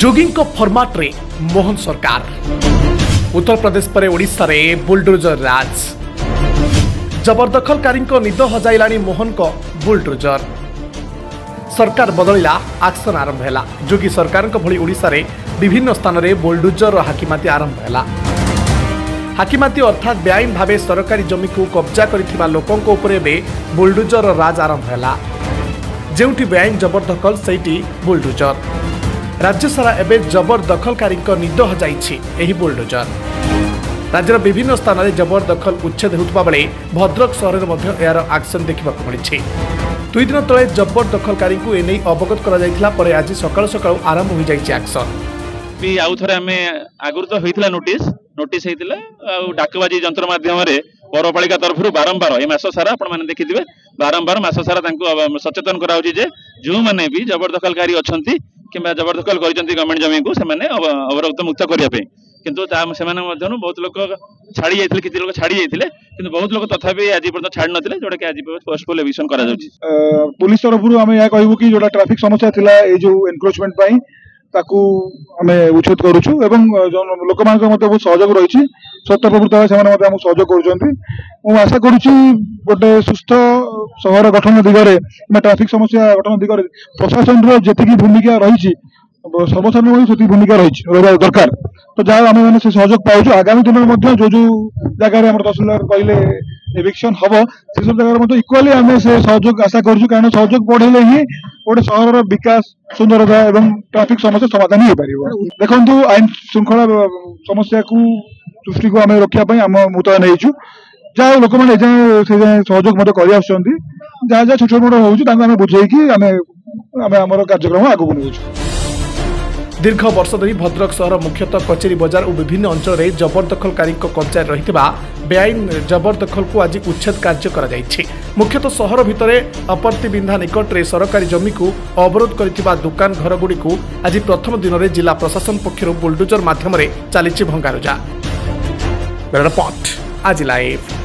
जोगी format रे मोहन सरकार उत्तर प्रदेश पर ओडिशा रे बुलडोजर राज जबरदखलकारी निद हजाइला मोहन को बुलडोजर सरकार बदलिला एक्शन आरंभ है। जोगी सरकार भली ओडिशा रे विभिन्न स्थान में बुलडोजर हाकिमाती आरंभ है। हाकिमाती अर्थात बेआईन भावे सरकारी जमी को कब्जा करिथिबा लोकंक उपरे बुलडोजर राज आरंभ है। जेउठी बेआईन जबरदखल सेठी बुलडोजर राज्य सारा एवं जबरदखलकारी निद हजाइछि एही बुलडोजर। राज्यर विभिन्न स्थान में जबरदखल उच्छेद होता बेले भद्रक सहर में यार एक्शन देखा मिली। दुई दिन तले जबरदखलकारी एने अवगत कर आज सकाल सकाल आरंभ हो जाए एक्शन। आउ थे आम आगुरी तो होता नोटिस होता डाकबाजी जंत्र मध्यम पौरपालिका तरफ बारंबार ए मस सारा आपने देखिए बारंबार मस सारा सचेतन कराऊँ जो मैंने भी जबरदखलकारी अच्छा कि जबरदखल कर गवर्नमेंट जमी को अवरोध मुक्त करने किंतु बहुत लोग छाड़ी जाते किसी लोग छाड़ी जाते किंतु बहुत लोग तथापि आज पर्यटन छाड़ी नथिले जोटा कि आज फोर्सफुल एविक्शन करा जाउछि। पुलिस तरफ आम यह कहूँ कि जो ट्रैफिक समस्या थिला ए जो एनक्रोचमेंट पाई ताकू आम उच्छेद करुचु एवं लोक मान बहुत सहयोग रही स्वतःप्रवृत्त भाव से सहयोग कर आशा करुच्ची गोटे सुस्थ सहर गठन दिगरे ट्रैफिक समस्या गठन दिगरे प्रशासन जी भूमिका रही सर्वसाधारण से भूमिका रही दरकार तो जहाँ आम मैंने सहयोग पाऊँ आगामी दिन में जो जो जगह तहसीलदार कहले एविक्शन हम से सब जगह इक्वाली आम से सहयोग आशा करूँ कारण सहयोग बढ़े ही गोटे सहर विकास सुंदरता और ट्रैफिक समस्या समाधान हो पार। देखु आईन श्रृंखला समस्या को दृष्टि को आम रखापी आम मुतयन हो जहाँ लोक मैंने सहयोग कर जहाँ जहाँ छोट छोट मोट हो बुझे आम कार्यक्रम आगू नहीं। दीर्घ वर्ष धरी भद्रक सहर मुख्यतः कचेरी बजार और विभिन्न अंचल में जबरदखलकारी कब्जा रही बेआईन जबरदखल को आज उच्छेद कार्य करा जायछि। मुख्यतः सहर भितर अपरतिबिंधा निकट में सरकारी जमी को अवरोध करथिबा दुकान घरगुड़ी को आज प्रथम दिन में जिला प्रशासन पक्षर बुलडोजर माध्यम चली भंगारुजा। रिपोर्ट आज लाइव।